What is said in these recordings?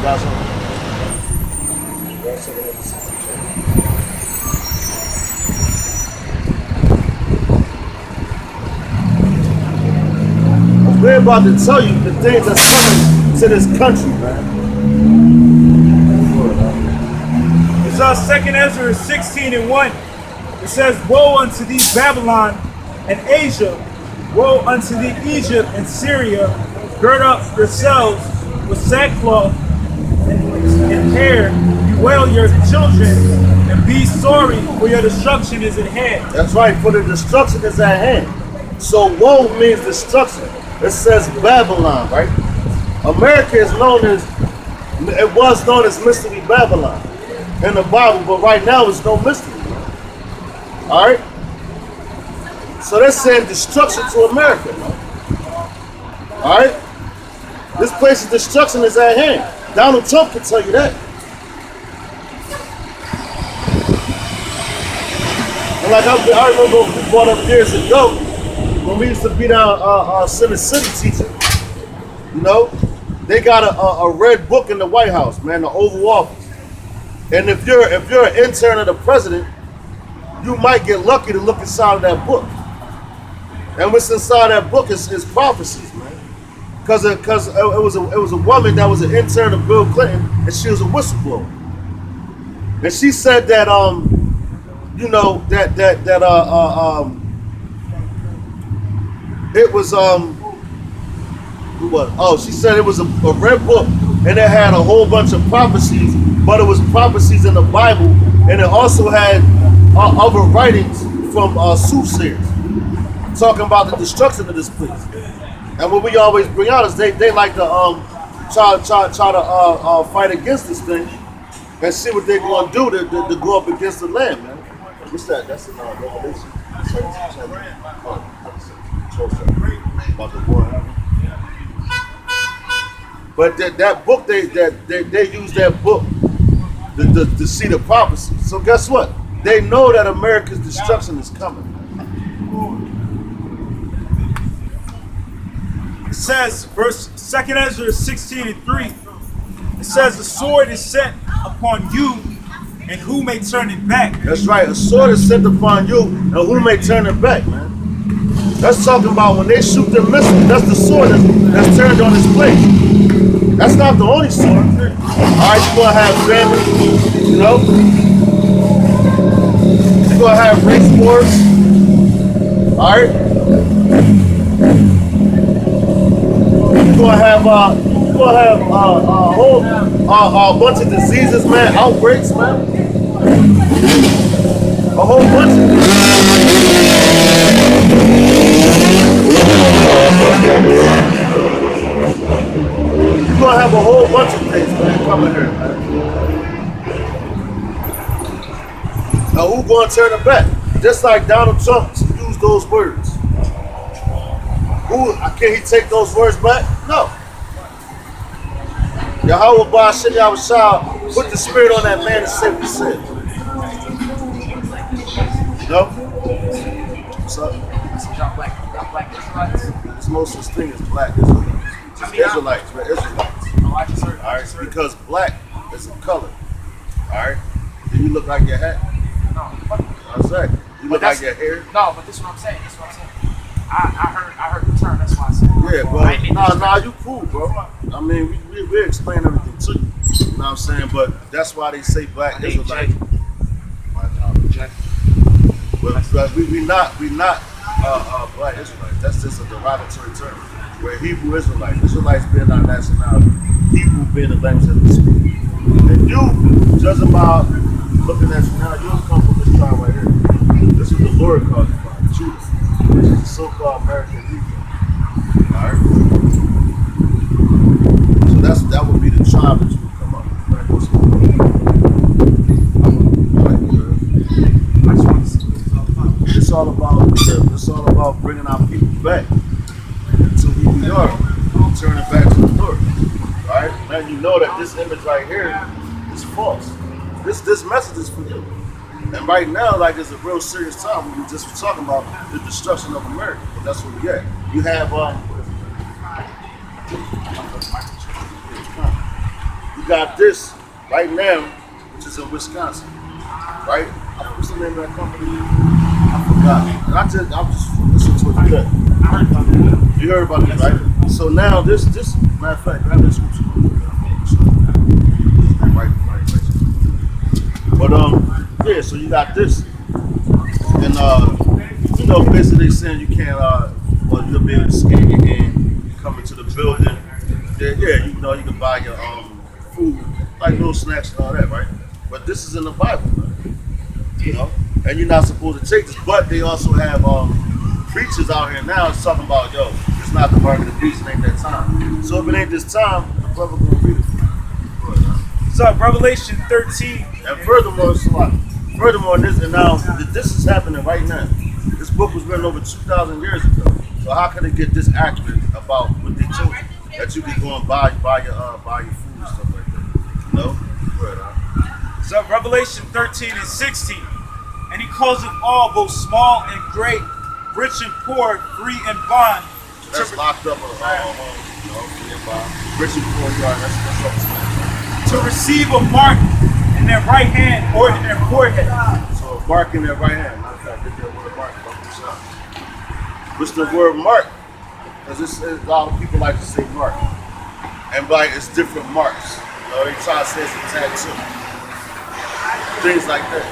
Guys, we're about to tell you the things that's coming to this country, man. It's our second Ezra 16 and 1. It says, woe unto thee, Babylon and Asia, woe unto thee, Egypt and Syria, gird up yourselves with sackcloth and hair, bewail your children, and be sorry, for your destruction is at hand. That's right, for the destruction is at hand. So woe means destruction. It says Babylon, right? America is known as, it was known as Mystery Babylon in the Bible, but right now it's no mystery. All right? So they're saying destruction to America. All right? This place's destruction is at hand. Donald Trump can tell you that. And like I remember we brought up years ago when we used to be down Center City teaching. You know, they got a red book in the White House, man, the Oval Office. And if you're an intern of the president, you might get lucky to look inside of that book. And what's inside that book is prophecies, man. Because it was a woman that was an intern of Bill Clinton, and she was a whistleblower. And she said that you know that it was she said it was a red book, and it had a whole bunch of prophecies, but it was prophecies in the Bible, and it also had other writings from soothsayers talking about the destruction of this place. And what we always bring out is they like to try to fight against this thing and see what they're going to do to go up against the land, man. What's that? That's in Revelation. About the war. But that book, they use that book to see the prophecy. So guess what? They know that America's destruction is coming. It says, verse 2 Ezra 16 and 3, it says, the sword is set upon you, and who may turn it back? That's right, a sword is set upon you, and who may turn it back, man? That's talking about when they shoot their missiles, that's the sword that's turned on its blade. That's not the only sword. Alright, you're gonna have famine, you know? You're gonna have race wars. Alright? You're gonna have a whole bunch of diseases, man, outbreaks, man. A whole bunch of things. You're gonna have a whole bunch of things, man, coming here, man. Now who's gonna turn it back? Just like Donald Trump used those words. Can he take those words back? No. Yahweh Ba'ashem Yahushua put the spirit on that man and said what he said. You know? What's up? Y'all black Israelites? There's no such thing as black Israelites. Just Israelites, we're Israelites. Oh, I just heard. Alright? Because black is a color. Alright? Do you look like your hat? No. Exactly. You look like your hair? No, but this is what I'm saying. I heard the term. That's why I said. Yeah, bro. Nah, you cool, bro. I mean, we explain everything to you. You know what I'm saying? But that's why they say black Israelites. We not black Israelites. That's just a derogatory term. We're Hebrew Israelites. Israelites being our nationality. Hebrew being the language that we speak. And you, judging by looking at you now, you don't come from this tribe right here. This is the Lord called you by, Judah, which is the so-called American Hebrew. Alright? So that would be the tribe that you would come up with. Right? I just want to see what it's all about. It's all about bringing our people back to who we are, turning back to the Lord. Right? And you know that this image right here is false. This message is for you. And right now, like, it's a real serious time when we just were talking about the destruction of America. But that's what we get. You have you got this right now, which is in Wisconsin, right? What's the name of that company? I forgot. And I'm just listening to it today. I heard about that. You heard about it, right? So now this matter of fact, grab that scripture. Right. But yeah, so you got this. And you know, basically saying you can't well you'll be able to scan your hand, you come into the building. Yeah, you know, you can buy your food, like little snacks and all that, right? But this is in the Bible, man. You know? And you're not supposed to take this, but they also have preachers out here now that's talking about, yo, it's not the mark of the beast, it ain't that time. So if it ain't this time, the brother gonna read it for you. So Revelation 13. And furthermore, this is happening right now. This book was written over 2,000 years ago. So how can it get this accurate about what they told you? That you can go and buy your food and stuff like that. You know? So Revelation 13 and 16. And he calls them all, both small and great, rich and poor, free and bond. That's locked up in a home, you know, free and bond. Rich and poor, that's what it's saying. To receive a mark in their right hand or in their forehead. So a mark in their right hand. Matter of fact, get that word mark about themselves. What's the word mark? Because a lot of people like to say mark. And like it's different marks. You know, they try to say it's a tattoo. Things like that.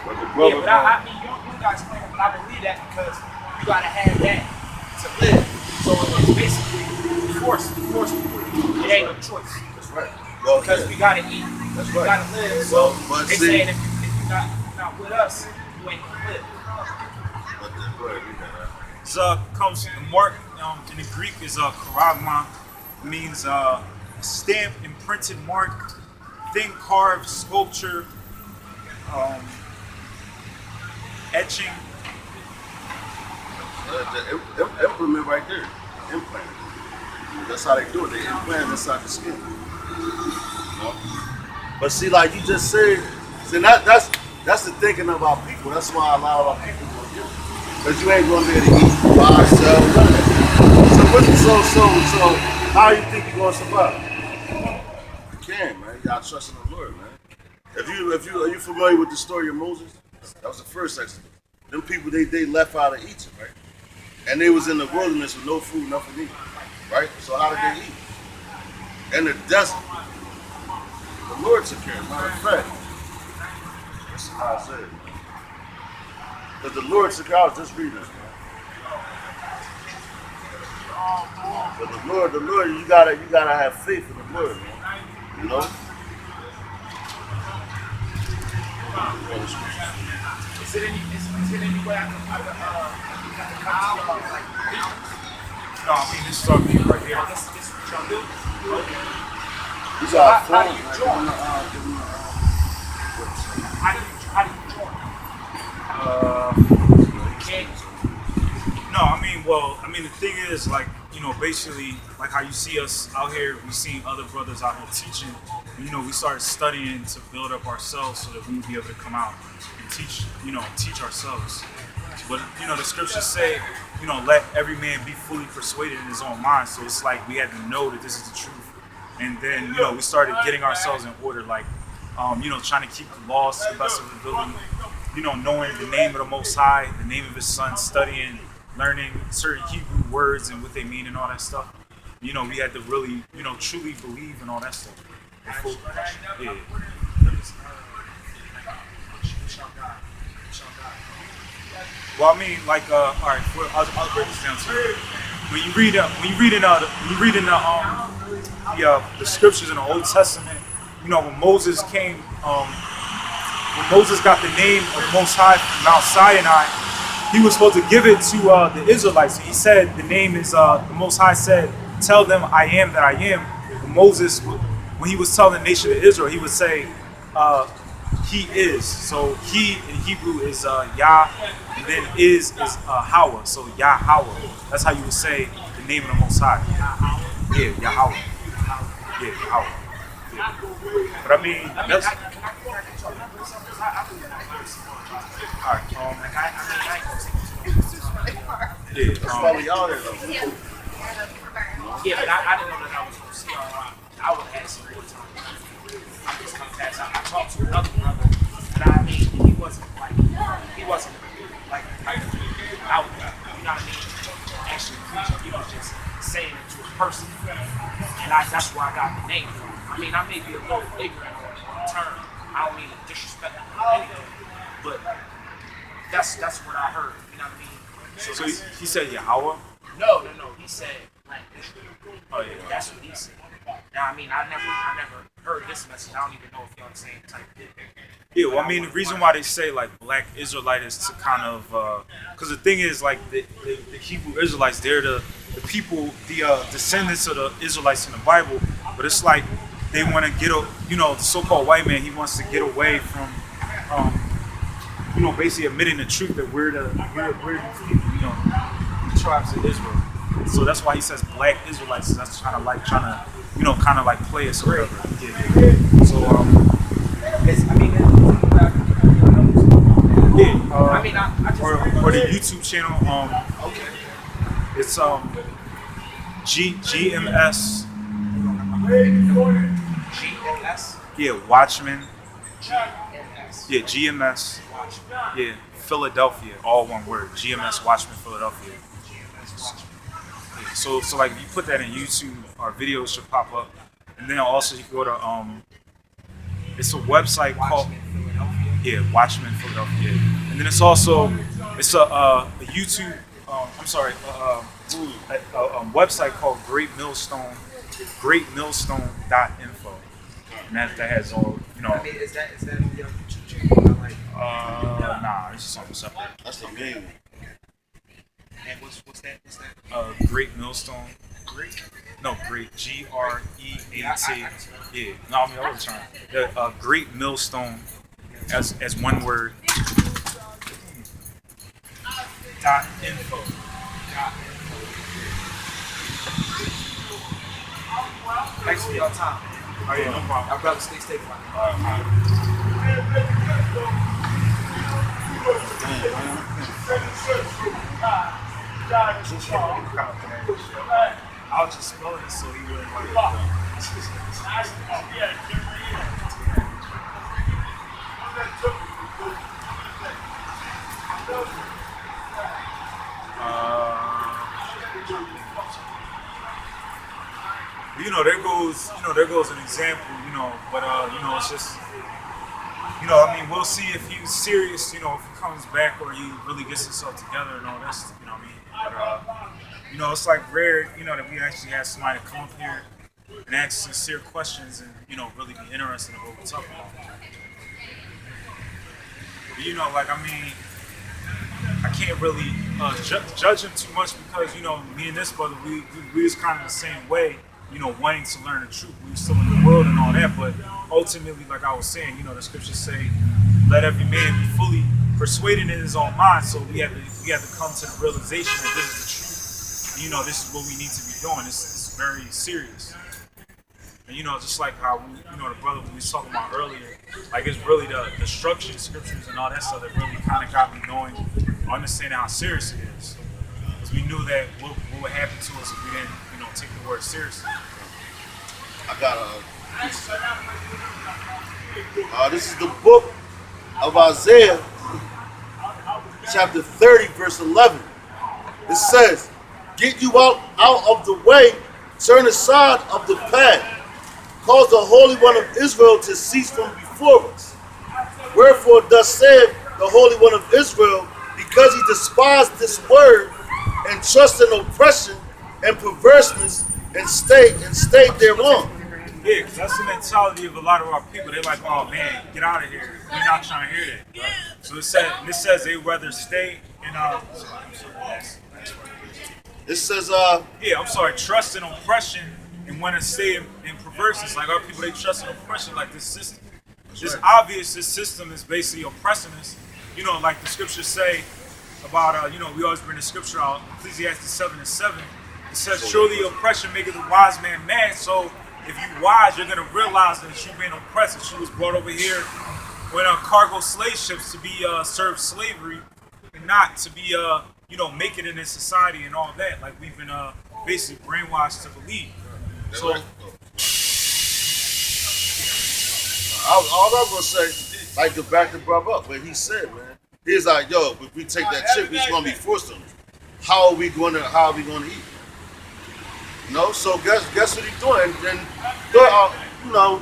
But the brother, Yeah, but I mean, you guys explain it, but I believe that because you gotta have that to live. So it's basically forced. It ain't no choice. that's right. Well, Because yeah, we gotta eat. that's We right. gotta live. So But they see- saying if you're not with us, you ain't gonna live. But go ahead, read that. So comes the mark in the Greek is karagma, means stamp, imprinted mark, thin carved sculpture, etching. The implement right there. Implant. That's how they do it. They implant inside the skin. You know? But see, like you just said, see that's the thinking of our people. That's why a lot of our people go get it. Because you ain't gonna be able to eat, buy, sell, none of that. So how you think you're gonna survive? You can, man. You gotta trust in the Lord, man. Are you familiar with the story of Moses? That was the first Exodus. Them people they left out of Egypt, right? And they was in the wilderness with no food, nothing to eat. Right? So how did they eat? In the desert. The Lord took care of it. Matter of fact, that's how I said it. Because the Lord took care of it. Just read this, man. But the Lord, you gotta have faith in the Lord, man. You know? Is it any way I can come to y'all, like, No, I mean this is our view right here. this is what y'all do? These are How do phones, you man. join? How do you join? Can't. No, I mean the thing is like, you know, basically like how you see us out here, we seen other brothers out here teaching. You know, we started studying to build up ourselves so that we would be able to come out and teach ourselves. But you know, the scriptures say, you know, let every man be fully persuaded in his own mind. So it's like we had to know that this is the truth. And then, you know, we started getting ourselves in order, like, you know, trying to keep the laws to the best of the ability, you know, knowing the name of the Most High, the name of His Son, studying, learning certain Hebrew words and what they mean and all that stuff. You know, we had to really, you know, truly believe in all that stuff. Yeah. Well, I mean, like, all right, I'll break this down to you. When you read in the scriptures in the Old Testament, you know, when Moses came, when Moses got the name of the Most High from Mount Sinai, he was supposed to give it to the Israelites. He said the name is the Most High said, "Tell them I am that I am." When Moses, when he was telling the nation of Israel, he would say, "He is." So he in Hebrew is Yah, and then is Hawa. So Yahweh. That's how you would say the name of the Most High. Yeah, Yahweh. Yeah, Yahweh. Yeah. But I mean, that's. Alright, yeah, That's why we out here, though. Yeah, but I didn't know that I was going to see her. I would have asked her every time. I just come past. I talked to another brother, and I mean, he wasn't like I would, you know what I mean, actually preaching. He was just saying it to a person, and that's where I got the name from. I mean, I may be a little ignorant on the term. I don't mean to disrespect anything, but that's what I heard. You know what I mean? So he said Yahweh? No. He said Black Israel. Oh yeah. That's what he said. Now, I mean, I never heard this message. I don't even know if y'all the same type of thing. Yeah, well, I mean, the reason why they say like Black Israelite is to kind of, because the thing is like the Hebrew Israelites, they're the people, the descendants of the Israelites in the Bible, but it's like they want to get the so-called white man, he wants to get away from, basically admitting the truth that we're the people, the tribes of Israel. So that's why he says Black Israelites. That's kind of like trying to play us or whatever. Yeah. So I just or the YouTube channel. okay. It's GMS. GMS. Yeah, Watchmen. GMS. Yeah, GMS. Yeah, Philadelphia. All one word. GMS Watchmen Philadelphia. GMS Watchmen. Yeah, so like if you put that in YouTube, our videos should pop up, and then also you can go to it's a website called Watchmen Philadelphia, and then it's a YouTube website called greatmillstone.info, and that has all I mean, is that on your YouTube channel? Like, nah, it's just something separate. That's the main one. and what's that? Great Millstone. Great. No, Great. GREAT. Yeah. No, I mean I was trying. The Great Millstone as one word. .info. Thanks for your time. Oh yeah, no problem. Our brother, stay safe. I was just spelling it so he wouldn't like there goes an example, but it's just, I mean, we'll see if he's serious, if he comes back or he really gets himself together and all this, what I mean? But, it's like rare, that we actually have somebody to come up here and ask sincere questions and, really be interested in what we're talking about. But, like, I mean, I can't really judge him too much because, me and this brother, we was kind of the same way, wanting to learn the truth. We were still in the world and all that, but ultimately, like I was saying, the scriptures say, let every man be fully persuaded in his own mind. So we have to come to the realization that this is the truth. And, this is what we need to be doing. It's very serious. And, just like how the brother we was talking about earlier, like it's really the structure, scriptures and all that stuff that really kind of got me knowing, understanding how serious it is. Because we knew that what would happen to us if we didn't, take the word seriously. I got this is the book of Isaiah, chapter 30, verse 11. It says, "Get you out of the way, turn aside of the path, cause the Holy One of Israel to cease from before us. Wherefore thus saith the Holy One of Israel, because he despised this word and trusted in oppression and perverseness and stayed thereon." Yeah, because that's the mentality of a lot of our people. They're like, oh man, get out of here. We're not trying to hear that. Right. So it says they rather stay in It says trust in oppression and want to stay in perverseness. Like our people, they trust in oppression like this system. It's obvious this system is basically oppressing us. Like the scriptures say about, we always bring the scripture out, Ecclesiastes 7:7. It says, surely oppression maketh a wise man mad. So if you wise, you're going to realize that you've been oppressed. She was brought over here with cargo slave ships to be served slavery and not to be, make it in this society and all that. Like we've been basically brainwashed to believe. So Right. All I was gonna say, like to back the brother up, but he said, man, he's like, yo, if we take that chip, it's gonna be forced on us. How are we gonna eat? You know, so guess what he's doing? And you know,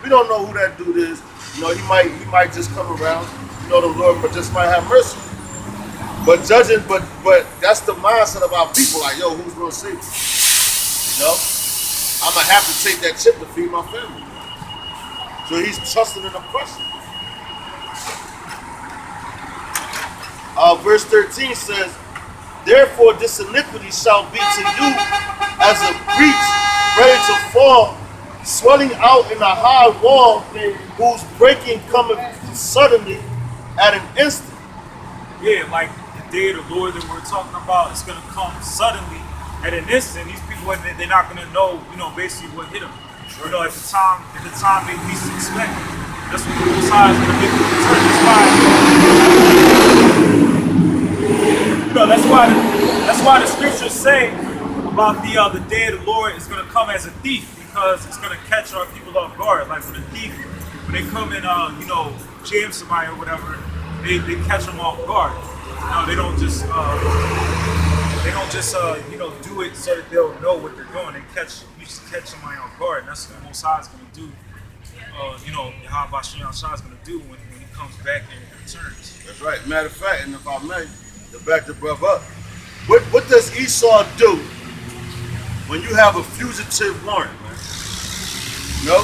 we don't know who that dude is. You know, he might just come around. You know, the Lord but just might have mercy. But judging, but that's the mindset of our people. Like, yo, who's gonna save us? You know, I'm gonna have to take that chip to feed my family. So he's trusting in the person. Verse 13 says, therefore this iniquity shall be to you as a breach ready to fall, swelling out in a high wall, whose breaking cometh suddenly at an instant. yeah, like the day of the Lord that we're talking about, it's gonna come suddenly at an instant. These people, they're not gonna know, you know, basically what hit them. You know, at the time they least expect. That's what the Most High is gonna make them return. That's why the scriptures say about the day of the Lord is gonna come as a thief, because it's gonna catch our people off guard. Like when a thief, when they come and you know, jam somebody or whatever, they catch them off guard. You know, they don't just you know, do it so that they'll know what they're doing. They usually catch somebody off guard. And that's what the Most High is going to do. You know, how Bashem Shah is going to do when he comes back and returns. That's right. Matter of fact, and if I may, to back the brother up, what does Esau do when you have a fugitive warrant, man? You know,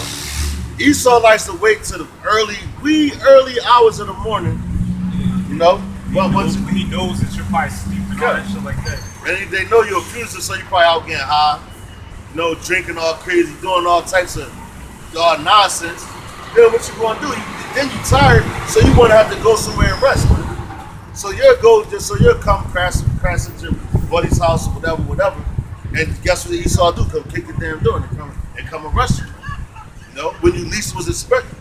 Esau likes to wait till the early hours of the morning. You know, He knows that you're probably sleeping and all that shit like that. And they know you're a fugitive, so you probably out getting high, you know, drinking all crazy, doing all types of nonsense. Then what you gonna do? Then you tired, so you wanna have to go somewhere and rest, man. So you'll come crash into your buddy's house or whatever. And guess what Esau do? Come kick the damn door and come arrest you. You know, when you least was expecting.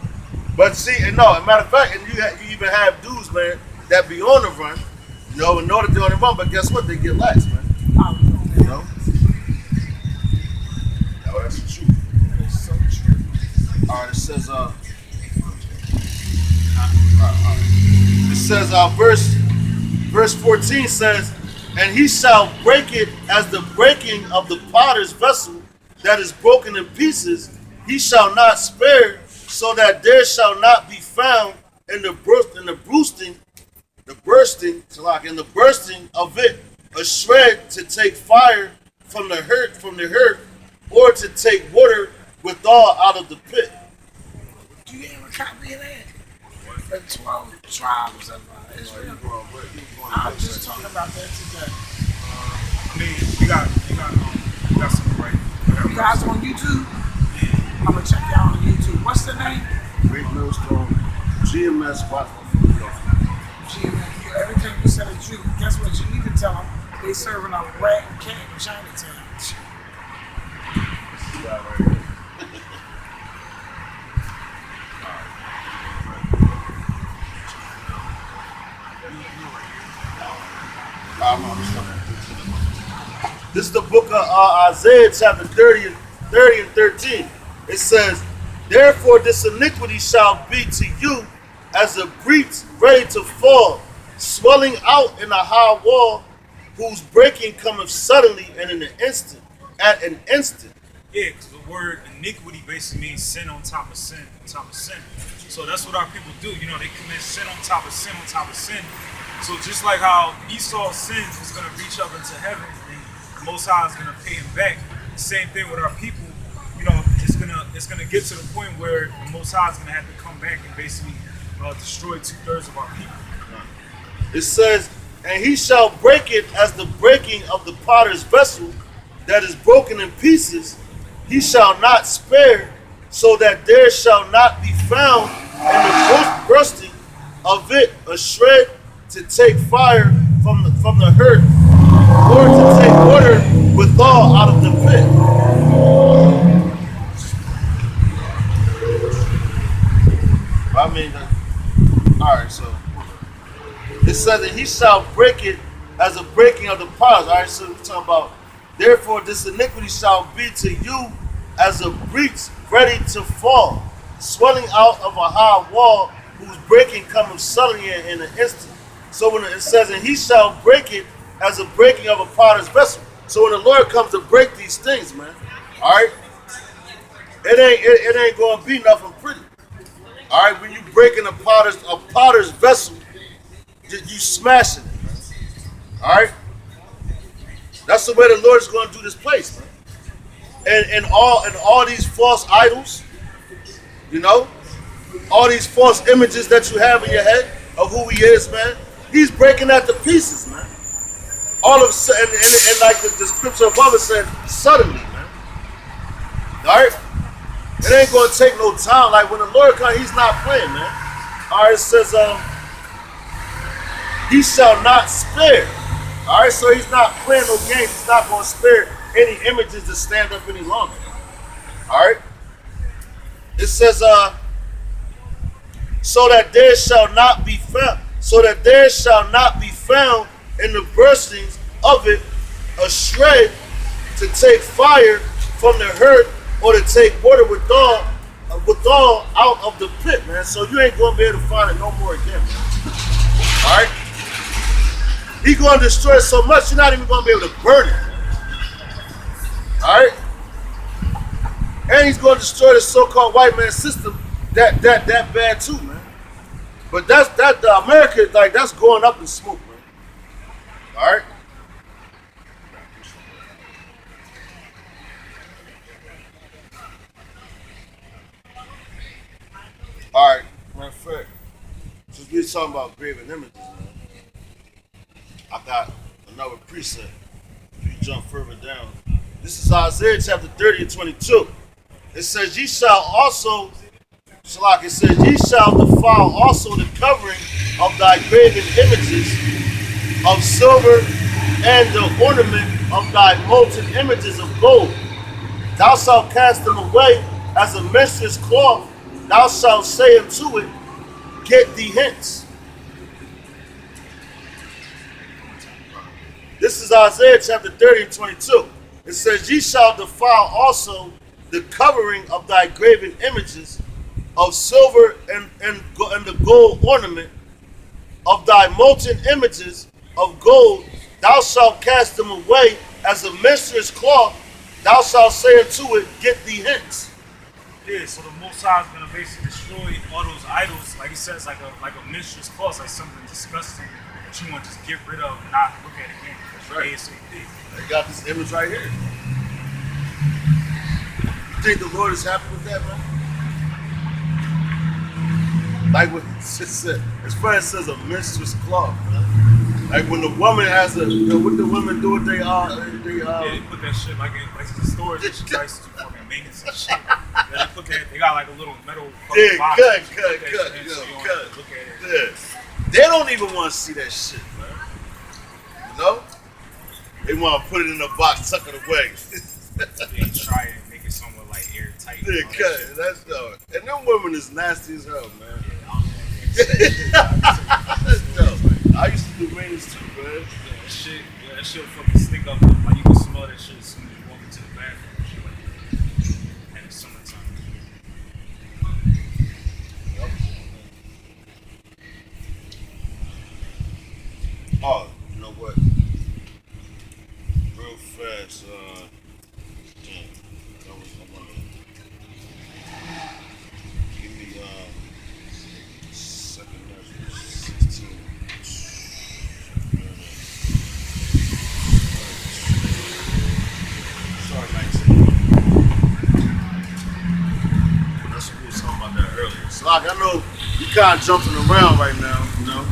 But see, and no, as a matter of fact, and you even have dudes, man, that be on the run, you know, and know that they're on the run, but guess what? They get lax, man. You know? No, that's the truth. It's so true. Alright, it says, it says, verse 14 says, and he shall break it as the breaking of the potter's vessel that is broken in pieces. He shall not spare, so that there shall not be found in the bursting of it a shred to take fire from the hurt, or to take water withal out of the pit. Do you have a copy of that? The 12 tribes of Israel. I was just talking about that today. I mean, we got something right. You guys on YouTube? I'm gonna check y'all on YouTube. What's the name? Great Millstone, GMS Bottom. Everything you said is true. Guess what? You need to tell them they serving a rat and cat in Chinatown. This is the book of Isaiah chapter 30 and 13. It says, therefore this iniquity shall be to you as a breach ready to fall, swelling out in a high wall, whose breaking cometh suddenly and in an instant, at an instant. Yeah, because the word iniquity basically means sin on top of sin on top of sin. So that's what our people do. You know, they commit sin on top of sin on top of sin. So just like how Esau's sins was going to reach up into heaven and the Most High is going to pay him back, the same thing with our people. You know, it's gonna get to the point where the Most High is going to have to come back and basically destroy 2/3 of our people. It says, and he shall break it as the breaking of the potter's vessel that is broken in pieces. He shall not spare, so that there shall not be found in the bursting of it a shred to take fire from the hurt, or to take water withal out of the pit. I mean, all right, so it says that he shall break it as a breaking of the potters. All right, so we're talking about Therefore this iniquity shall be to you as a breach ready to fall, swelling out of a high wall, whose breaking cometh suddenly in an instant. So when it says, and he shall break it as a breaking of a potter's vessel. So when the Lord comes to break these things, man, all right, it ain't gonna be nothing pretty. All right, when you breaking a potter's vessel, you smashing it, man. All right, that's the way the Lord is going to do this place, man. And all these false idols, you know, all these false images that you have in your head of who He is, man. He's breaking that to pieces, man. All of a sudden, and like the scripture above it said, suddenly, man. All right. It ain't gonna take no time. Like when the Lord comes, He's not playing, man. All right, it says, He shall not spare. All right, so He's not playing no games. He's not gonna spare any images to stand up any longer. All right. It says, so that there shall not be found in the burstings of it a shred to take fire from the hurt, or to take water withal out of the pit, man. So you ain't gonna be able to find it no more again, man. All right? He's gonna destroy it so much you're not even gonna be able to burn it, man. All right? And He's gonna destroy the so-called white man system that bad too, man. But the America, like, that's going up in smoke, man. All right? All right, matter of fact, since we're talking about graven images, man, I got another precept. If you jump further down, this is Isaiah chapter 30 and 22. It says, ye shall also, Shalak, it says, ye shall defile also the covering of thy graven images of silver and the ornament of thy molten images of gold. Thou shalt cast them away as a minstrel's cloth. Thou shalt say unto it, get thee hence. This is Isaiah chapter 30 and 22. It says, ye shall defile also the covering of thy graven images of silver and the gold ornament of thy molten images of gold. Thou shalt cast them away as a minstrel's cloth. Thou shalt say unto it, get thee hence. Yeah, so the Most High is gonna basically destroy all those idols, like He says, like a minstrel's cloth, like something disgusting that you want to just get rid of and not look at again. That's right. ASAP. They got this image right here. You think the Lord is happy with that, man? Like what it said, as far as it says a minstrel's cloth, man. Like when the woman has what the women do with yeah, they put that shit like it's the storage that she likes to fucking maintenance and shit. Yeah, they got like a little metal fucking box. Cut. Look at it. Yeah. They don't even want to see that shit, man. You know? They want to put it in a box, tuck it away. They try and make it somewhat like airtight. Yeah, cut. That's dope. And them women is nasty as hell, man. That's dope. I used to do maintenance too, man. Yeah, that shit will fucking stink up. Like you can smell that shit as soon as you walk into the bathroom. And shit like that. And it's summertime. Oh, you know what? Real fast, damn, that was I wonder. Give me second measure, 16. Sorry, 19. That's what we were talking about that earlier. So like I know you kind of jumping around right now, you know,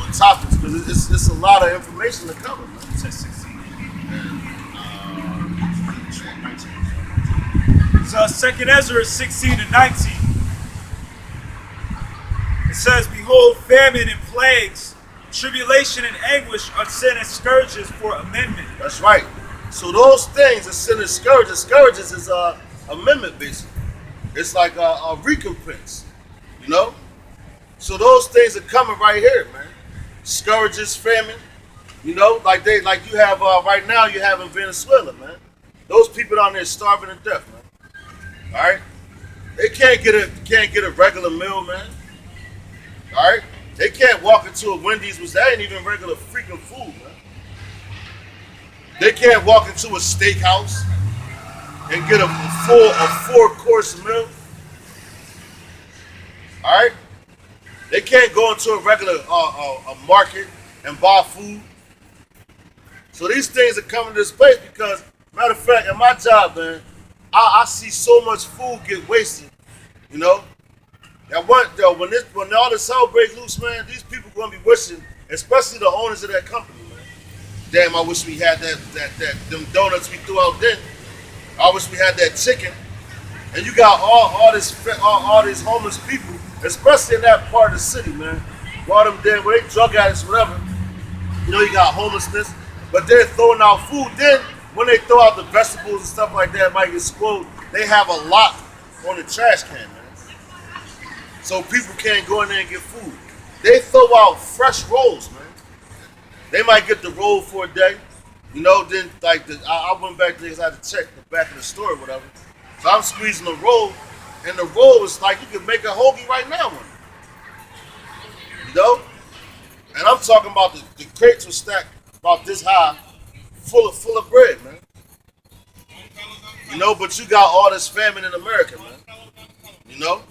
on topics because it's a lot of information to cover, man. It says 16. So 2nd Ezra 16 and 19. It says, behold, famine and plagues, tribulation and anguish are sin and scourges for amendment. That's right. So those things are sin and scourges. Scourges is amendment basically. It's like a recompense, you know? So those things are coming right here, man. Scourges, famine, You know, like you have right now. You have in Venezuela, man. Those people down there starving to death, man. All right, they can't get a regular meal, man. All right, they can't walk into a Wendy's, which that ain't even regular freaking food, man. They can't walk into a steakhouse and get a 4-course meal. All right, they can't go into a regular a market and buy food. So these things are coming to this place because, matter of fact, in my job, man, I see so much food get wasted. You know, that when all this hell breaks loose, man, these people gonna be wishing, especially the owners of that company, man. Damn, I wish we had them donuts we threw out then. I wish we had that chicken. And you got all these homeless people, especially in that part of the city, man. All them damn, where they drug addicts, whatever. You know, you got homelessness. But they're throwing out food. Then, when they throw out the vegetables and stuff like that, it might explode. They have a lock on the trash can, man. So people can't go in there and get food. They throw out fresh rolls, man. They might get the roll for a day. You know, then, like, I went back there because I had to check the back of the store or whatever. So I'm squeezing the roll, and the roll is like, you can make a hoagie right now with it. You know? And I'm talking about the crates were stacked about this high, full of bread, man. You know, but you got all this famine in America, man. You know?